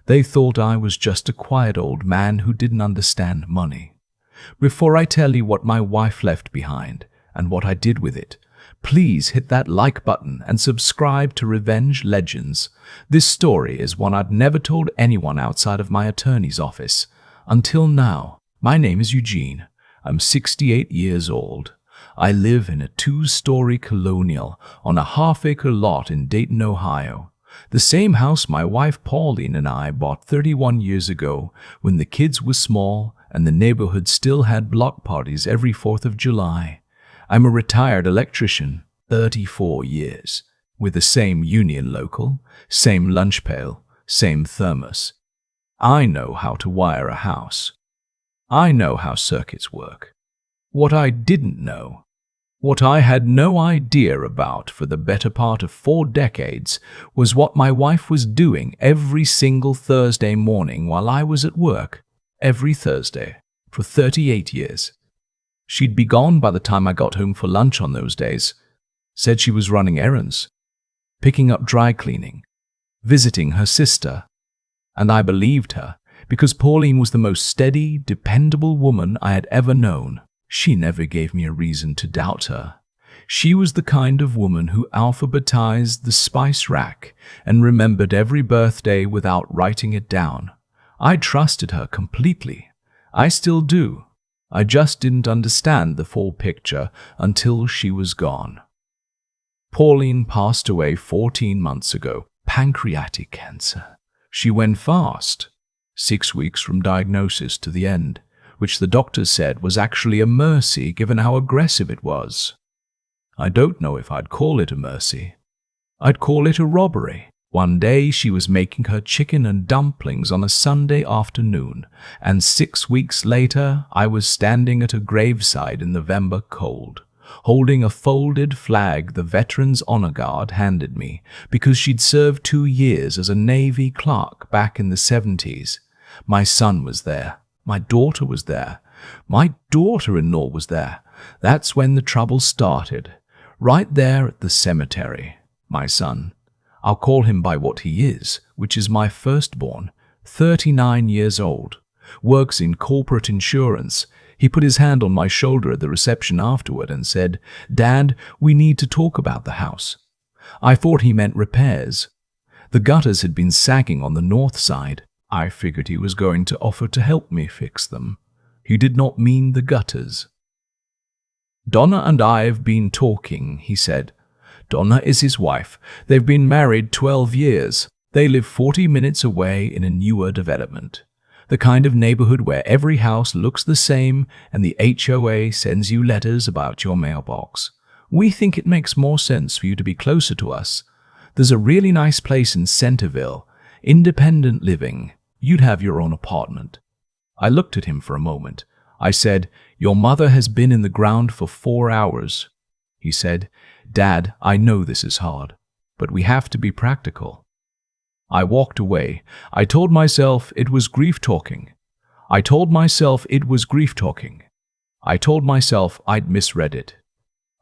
They thought I was just a quiet old man who didn't understand money. Before I tell you what my wife left behind and what I did with it, please hit that like button and subscribe to Revenge Legends. This story is one I'd never told anyone outside of my attorney's office. Until now. My name is Eugene. I'm 68 years old. I live in a 2-story colonial on a half-acre lot in Dayton, Ohio. The same house my wife Pauline and I bought 31 years ago when the kids were small and the neighborhood still had block parties every 4th of July. I'm a retired electrician, 34 years, with the same union local, same lunch pail, same thermos. I know how to wire a house. I know how circuits work. What I didn't know, what I had no idea about for the better part of 4 decades, was what my wife was doing every single Thursday morning while I was at work, every Thursday, for 38 years. She'd be gone by the time I got home for lunch on those days. Said she was running errands, picking up dry cleaning, visiting her sister. And I believed her, because Pauline was the most steady, dependable woman I had ever known. She never gave me a reason to doubt her. She was the kind of woman who alphabetized the spice rack and remembered every birthday without writing it down. I trusted her completely. I still do. I just didn't understand the full picture until she was gone. Pauline passed away 14 months ago, pancreatic cancer. She went fast, 6 weeks from diagnosis to the end, which the doctors said was actually a mercy given how aggressive it was. I don't know if I'd call it a mercy. I'd call it a robbery. One day she was making her chicken and dumplings on a Sunday afternoon, and 6 weeks later I was standing at a graveside in November cold, holding a folded flag the Veterans Honor Guard handed me because she'd served 2 years as a Navy clerk back in the 70s. My son was there. My daughter was there. My daughter-in-law was there. That's when the trouble started. Right there at the cemetery. My son. I'll call him by what he is, which is my firstborn, 39 years old, works in corporate insurance. He put his hand on my shoulder at the reception afterward and said, "Dad, we need to talk about the house." I thought he meant repairs. The gutters had been sagging on the north side. I figured he was going to offer to help me fix them. He did not mean the gutters. "Donna and I have been talking," he said. Donna is his wife. They've been married 12 years. They live 40 minutes away in a newer development. The kind of neighborhood where every house looks the same and the HOA sends you letters about your mailbox. We think it makes more sense for you to be closer to us. There's a really nice place in Centerville, independent living. You'd have your own apartment. I looked at him for a moment. I said, "Your mother has been in the ground for 4 hours. He said, "Dad, I know this is hard, but we have to be practical." I walked away. I told myself it was grief talking. I told myself it was grief talking. I told myself I'd misread it.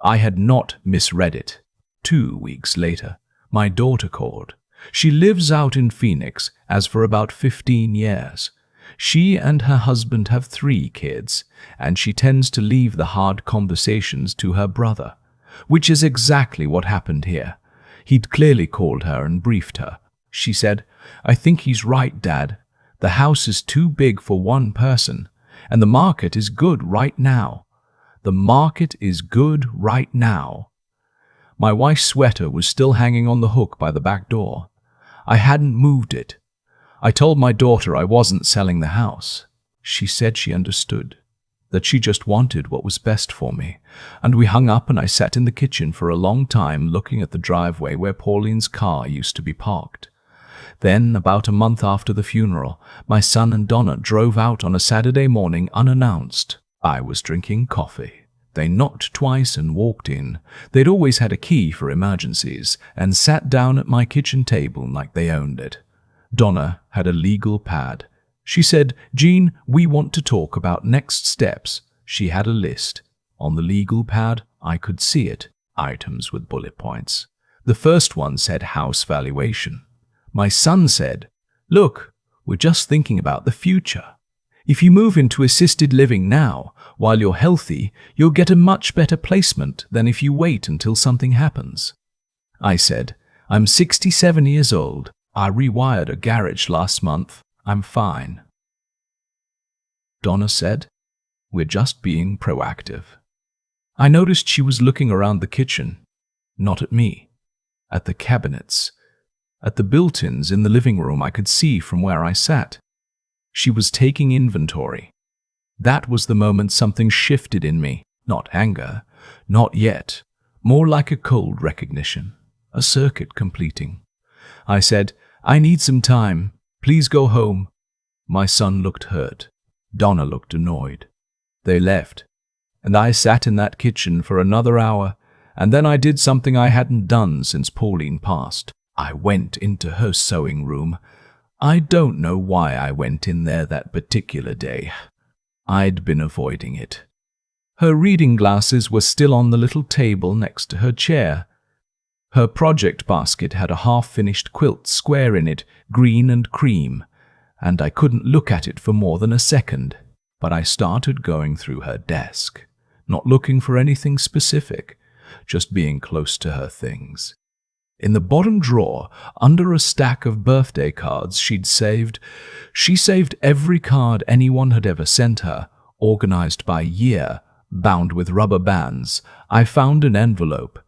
I had not misread it. 2 weeks later, my daughter called. She lives out in Phoenix, as for about 15 years. She and her husband have 3 kids, and she tends to leave the hard conversations to her brother, which is exactly what happened here. He'd clearly called her and briefed her. She said, "I think he's right, Dad. The house is too big for one person, and the market is good right now. The market is good right now." My wife's sweater was still hanging on the hook by the back door. I hadn't moved it. I told my daughter I wasn't selling the house. She said she understood, that she just wanted what was best for me, and we hung up and I sat in the kitchen for a long time looking at the driveway where Pauline's car used to be parked. Then, about a month after the funeral, my son and Donna drove out on a Saturday morning unannounced. I was drinking coffee. They knocked twice and walked in. They'd always had a key for emergencies and sat down at my kitchen table like they owned it. Donna had a legal pad. She said, "Gene, we want to talk about next steps." She had a list. On the legal pad, I could see it, items with bullet points. The first one said house valuation. My son said, "Look, We're just thinking about the future. If you move into assisted living now, while you're healthy, you'll get a much better placement than if you wait until something happens." I said, "I'm 67 years old. I rewired a garage last month. I'm fine." Donna said, "We're just being proactive." I noticed she was looking around the kitchen, not at me, at the cabinets, at the built-ins in the living room I could see from where I sat. She was taking inventory. That was the moment something shifted in me. Not anger, not yet, more like a cold recognition, a circuit completing. I said, "I need some time. Please go home." My son looked hurt. Donna looked annoyed. They left, and I sat in that kitchen for another hour, and then I did something I hadn't done since Pauline passed. I went into her sewing room. I don't know why I went in there that particular day. I'd been avoiding it. Her reading glasses were still on the little table next to her chair. Her project basket had a half-finished quilt square in it, green and cream, and I couldn't look at it for more than a second. But I started going through her desk, not looking for anything specific, just being close to her things. In the bottom drawer, under a stack of birthday cards she saved every card anyone had ever sent her, organized by year, bound with rubber bands. I found an envelope,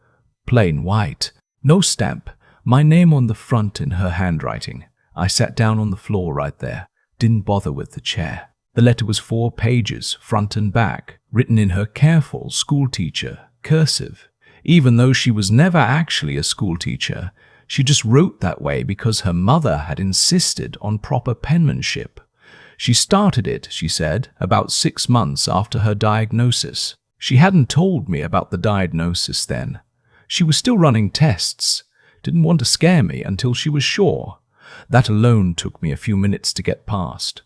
plain white, no stamp, my name on the front in her handwriting. I sat down on the floor right there, didn't bother with the chair. The letter was 4 pages, front and back, written in her careful schoolteacher cursive. Even though she was never actually a schoolteacher, she just wrote that way because her mother had insisted on proper penmanship. She started it, she said, about 6 months after her diagnosis. She hadn't told me about the diagnosis then. She was still running tests, didn't want to scare me until she was sure. That alone took me a few minutes to get past.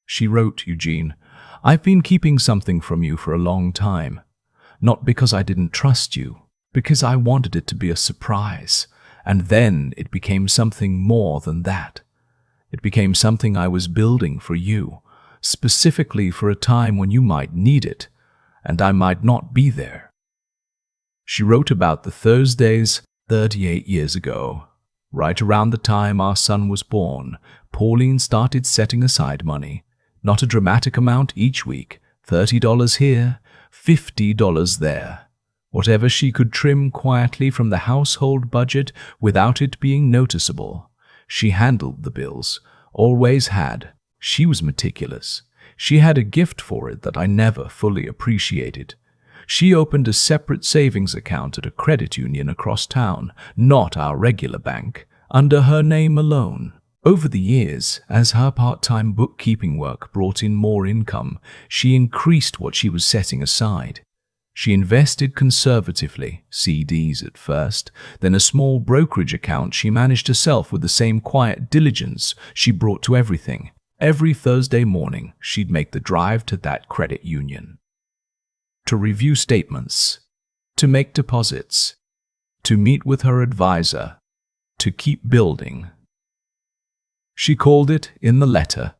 She wrote, "Eugene, I've been keeping something from you for a long time. Not because I didn't trust you, because I wanted it to be a surprise. And then it became something more than that. It became something I was building for you, specifically for a time when you might need it, and I might not be there." She wrote about the Thursdays 38 years ago. Right around the time our son was born, Pauline started setting aside money. Not a dramatic amount each week, $30 here, $50 there. Whatever she could trim quietly from the household budget without it being noticeable. She handled the bills, always had. She was meticulous. She had a gift for it that I never fully appreciated. She opened a separate savings account at a credit union across town, not our regular bank, under her name alone. Over the years, as her part-time bookkeeping work brought in more income, she increased what she was setting aside. She invested conservatively, CDs at first, then a small brokerage account she managed herself with the same quiet diligence she brought to everything. Every Thursday morning, she'd make the drive to that credit union. To review statements, to make deposits, to meet with her advisor, to keep building. She called it, in the letter,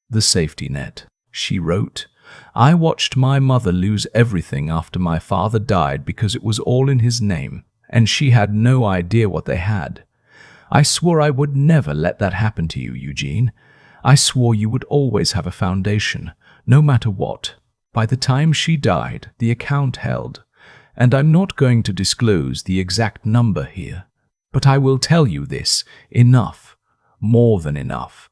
the safety net. She wrote, "I watched my mother lose everything after my father died because it was all in his name, and she had no idea what they had. I swore I would never let that happen to you, Eugene. I swore you would always have a foundation, no matter what. By the time she died, the account held, and I'm not going to disclose the exact number here, but I will tell you this, enough, more than enough.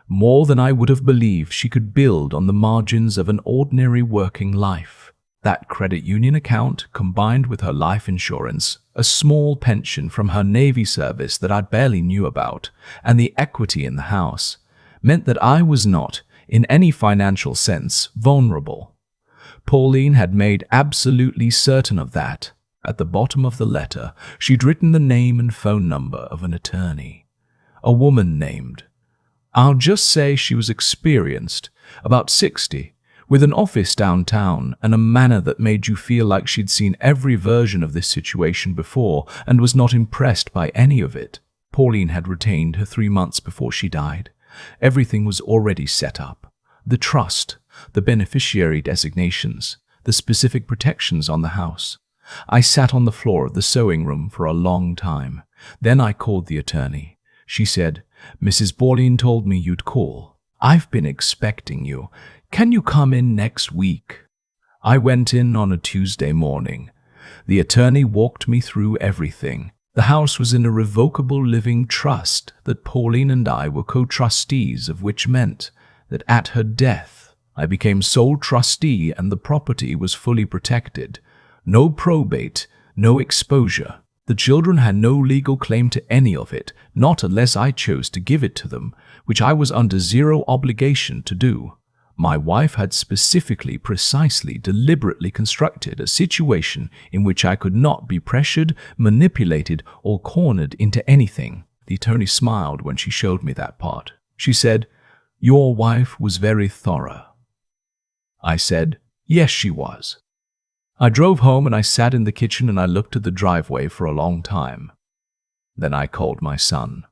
More than I would have believed she could build on the margins of an ordinary working life. That credit union account, combined with her life insurance, a small pension from her Navy service that I barely knew about, and the equity in the house, meant that I was not, in any financial sense, vulnerable. Pauline had made absolutely certain of that. At the bottom of the letter, she'd written the name and phone number of an attorney. A woman named. I'll just say she was experienced, about 60, with an office downtown and a manner that made you feel like she'd seen every version of this situation before and was not impressed by any of it. Pauline had retained her 3 months before she died. Everything was already set up. The trust, the beneficiary designations, the specific protections on the house. I sat on the floor of the sewing room for a long time. Then I called the attorney. She said, "Mrs. Borlin told me you'd call. I've been expecting you. Can you come in next week?" I went in on a Tuesday morning. The attorney walked me through everything. The house was in a revocable living trust that Pauline and I were co-trustees of, which meant that at her death, I became sole trustee and the property was fully protected. No probate, no exposure. The children had no legal claim to any of it, not unless I chose to give it to them, which I was under zero obligation to do. My wife had specifically, precisely, deliberately constructed a situation in which I could not be pressured, manipulated, or cornered into anything. The attorney smiled when she showed me that part. She said, "Your wife was very thorough." I said, "Yes, she was." I drove home and I sat in the kitchen and I looked at the driveway for a long time. Then I called my son.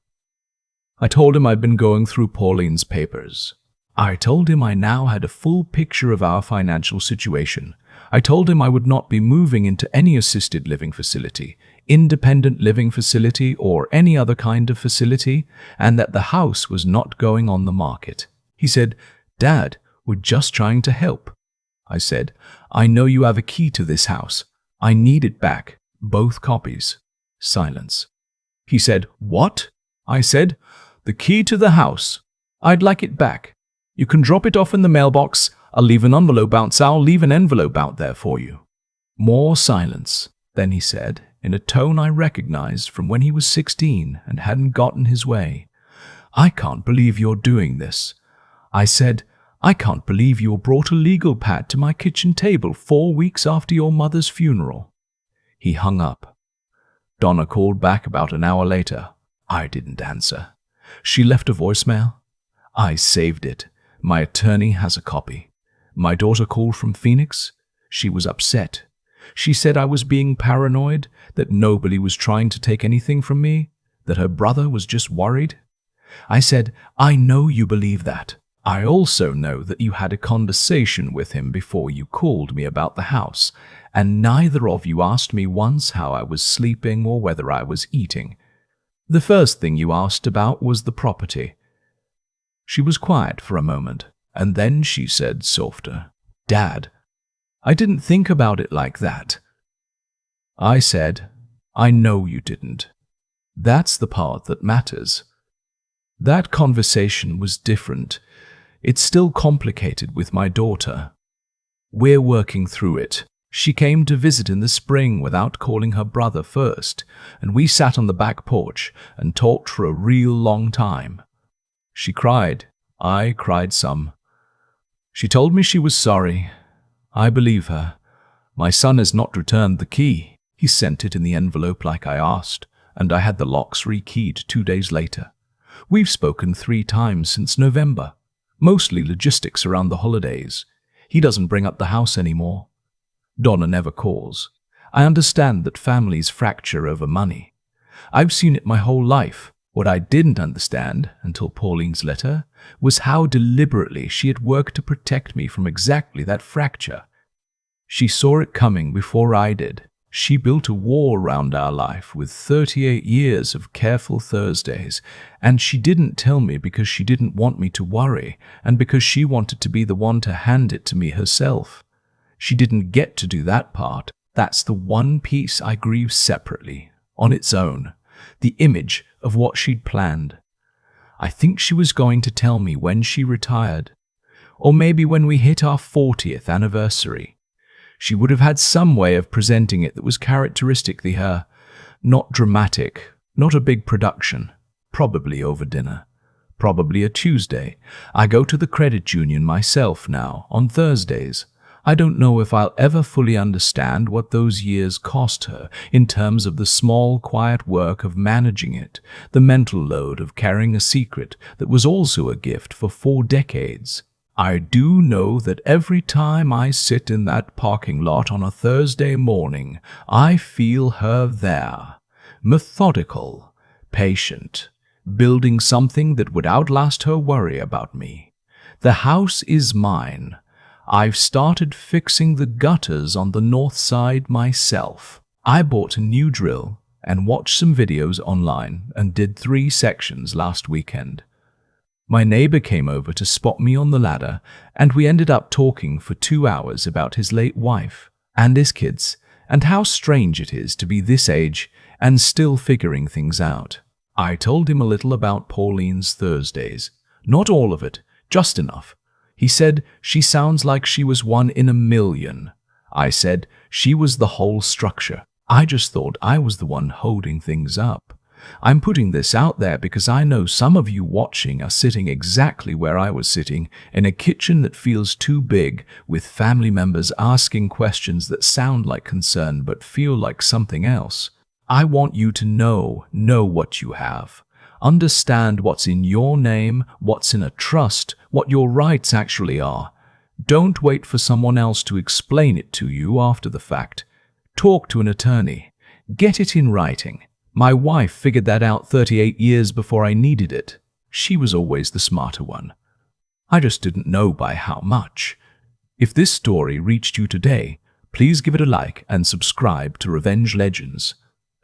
I told him I'd been going through Pauline's papers. I told him I now had a full picture of our financial situation. I told him I would not be moving into any assisted living facility, independent living facility, or any other kind of facility, and that the house was not going on the market. He said, "Dad, we're just trying to help." I said, "I know you have a key to this house. I need it back, both copies." Silence. He said, "What?" I said, "The key to the house. I'd like it back. You can drop it off in the mailbox. I'll leave an envelope out there for you." More silence. Then he said, in a tone I recognized from when he was 16 and hadn't gotten his way, "I can't believe you're doing this." I said, "I can't believe you brought a legal pad to my kitchen table 4 weeks after your mother's funeral." He hung up. Donna called back about an hour later. I didn't answer. She left a voicemail. I saved it. My attorney has a copy. My daughter called from Phoenix. She was upset. She said I was being paranoid, that nobody was trying to take anything from me, that her brother was just worried. I said, "I know you believe that. I also know that you had a conversation with him before you called me about the house, and neither of you asked me once how I was sleeping or whether I was eating. The first thing you asked about was the property." She was quiet for a moment, and then she said softer, "Dad, I didn't think about it like that." I said, "I know you didn't. That's the part that matters." That conversation was different. It's still complicated with my daughter. We're working through it. She came to visit in the spring without calling her brother first, and we sat on the back porch and talked for a real long time. She cried. I cried some. She told me she was sorry. I believe her. My son has not returned the key. He sent it in the envelope like I asked, and I had the locks rekeyed 2 days later. We've spoken 3 times since November, mostly logistics around the holidays. He doesn't bring up the house anymore. Donna never calls. I understand that families fracture over money. I've seen it my whole life. What I didn't understand, until Pauline's letter, was how deliberately she had worked to protect me from exactly that fracture. She saw it coming before I did. She built a wall around our life with 38 years of careful Thursdays, and she didn't tell me because she didn't want me to worry and because she wanted to be the one to hand it to me herself. She didn't get to do that part. That's the one piece I grieve separately, on its own, the image of what she'd planned. I think she was going to tell me when she retired, or maybe when we hit our 40th anniversary. She would have had some way of presenting it that was characteristically her, not dramatic, not a big production, probably over dinner, probably a Tuesday. I go to the credit union myself now, on Thursdays. I don't know if I'll ever fully understand what those years cost her in terms of the small, quiet work of managing it, the mental load of carrying a secret that was also a gift for 4 decades. I do know that every time I sit in that parking lot on a Thursday morning, I feel her there, methodical, patient, building something that would outlast her worry about me. The house is mine. I've started fixing the gutters on the north side myself. I bought a new drill and watched some videos online and did 3 sections last weekend. My neighbor came over to spot me on the ladder, and we ended up talking for 2 hours about his late wife and his kids, and how strange it is to be this age and still figuring things out. I told him a little about Pauline's Thursdays. Not all of it, just enough. He said she sounds like she was one in a million. I said she was the whole structure. I just thought I was the one holding things up. I'm putting this out there because I know some of you watching are sitting exactly where I was sitting, in a kitchen that feels too big, with family members asking questions that sound like concern but feel like something else. I want you to know what you have. Understand what's in your name, what's in a trust, what your rights actually are. Don't wait for someone else to explain it to you after the fact. Talk to an attorney. Get it in writing. My wife figured that out 38 years before I needed it. She was always the smarter one. I just didn't know by how much. If this story reached you today, please give it a like and subscribe to Revenge Legends.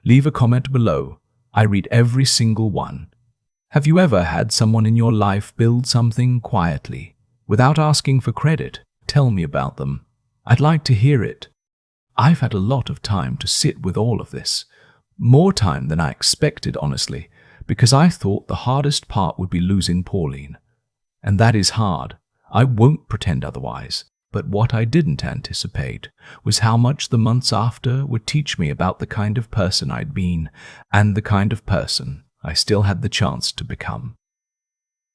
Leave a comment below. I read every single one. Have you ever had someone in your life build something quietly, without asking for credit? Tell me about them. I'd like to hear it. I've had a lot of time to sit with all of this. More time than I expected, honestly, because I thought the hardest part would be losing Pauline. And that is hard. I won't pretend otherwise. But what I didn't anticipate was how much the months after would teach me about the kind of person I'd been and the kind of person I still had the chance to become.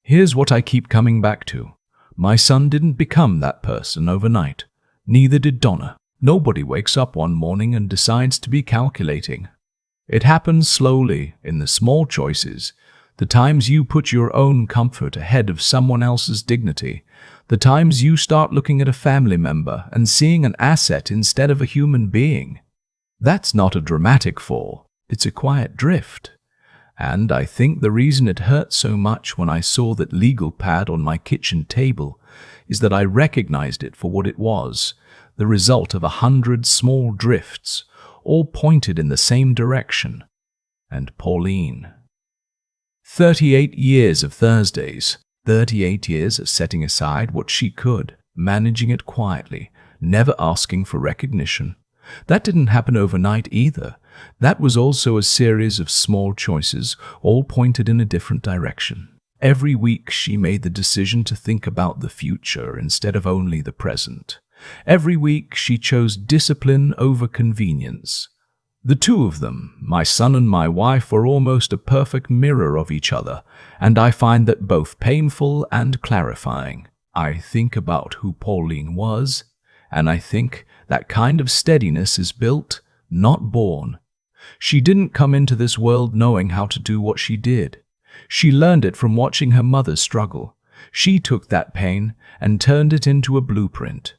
Here's what I keep coming back to. My son didn't become that person overnight. Neither did Donna. Nobody wakes up one morning and decides to be calculating. It happens slowly, in the small choices, the times you put your own comfort ahead of someone else's dignity, the times you start looking at a family member and seeing an asset instead of a human being. That's not a dramatic fall, it's a quiet drift. And I think the reason it hurt so much when I saw that legal pad on my kitchen table is that I recognized it for what it was, the result of 100 small drifts, all pointed in the same direction. And Pauline. 38 years of Thursdays, 38 years of setting aside what she could, managing it quietly, never asking for recognition. That didn't happen overnight either. That was also a series of small choices, all pointed in a different direction. Every week she made the decision to think about the future instead of only the present. Every week she chose discipline over convenience. The two of them, my son and my wife, were almost a perfect mirror of each other, and I find that both painful and clarifying. I think about who Pauline was, and I think that kind of steadiness is built, not born. She didn't come into this world knowing how to do what she did. She learned it from watching her mother struggle. She took that pain and turned it into a blueprint.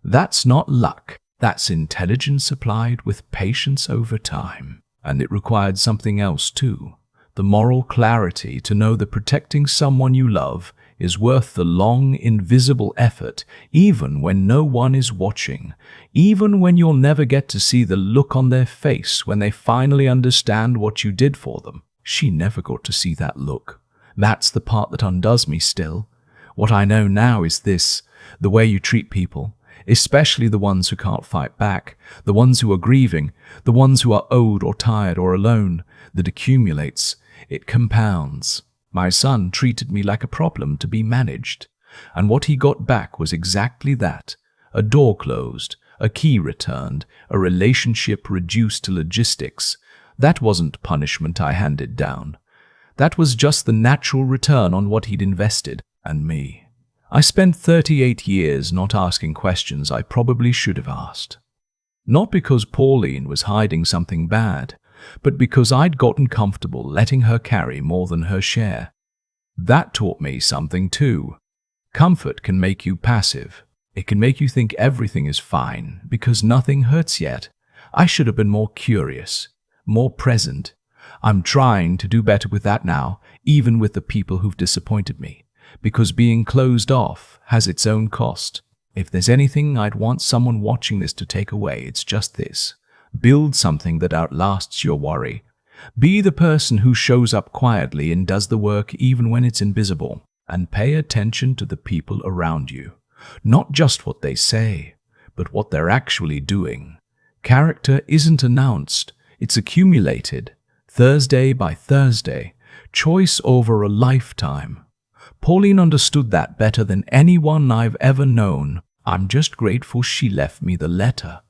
That's not luck. That's intelligence applied with patience over time. And it required something else too. The moral clarity to know that protecting someone you love is worth the long, invisible effort, even when no one is watching, even when you'll never get to see the look on their face when they finally understand what you did for them. She never got to see that look. That's the part that undoes me still. What I know now is this: the way you treat people, especially the ones who can't fight back, the ones who are grieving, the ones who are owed or tired or alone, that accumulates, it compounds. My son treated me like a problem to be managed, and what he got back was exactly that: a door closed, a key returned, a relationship reduced to logistics. That wasn't punishment I handed down. That was just the natural return on what he'd invested, and me. I spent 38 years not asking questions I probably should have asked. Not because Pauline was hiding something bad, but because I'd gotten comfortable letting her carry more than her share. That taught me something too. Comfort can make you passive. It can make you think everything is fine because nothing hurts yet. I should have been more curious, more present. I'm trying to do better with that now, even with the people who've disappointed me, because being closed off has its own cost. If there's anything I'd want someone watching this to take away, it's just this. Build something that outlasts your worry. Be the person who shows up quietly and does the work even when it's invisible. And pay attention to the people around you. Not just what they say, but what they're actually doing. Character isn't announced, it's accumulated. Thursday by Thursday. Choice over a lifetime. Pauline understood that better than anyone I've ever known. I'm just grateful she left me the letter.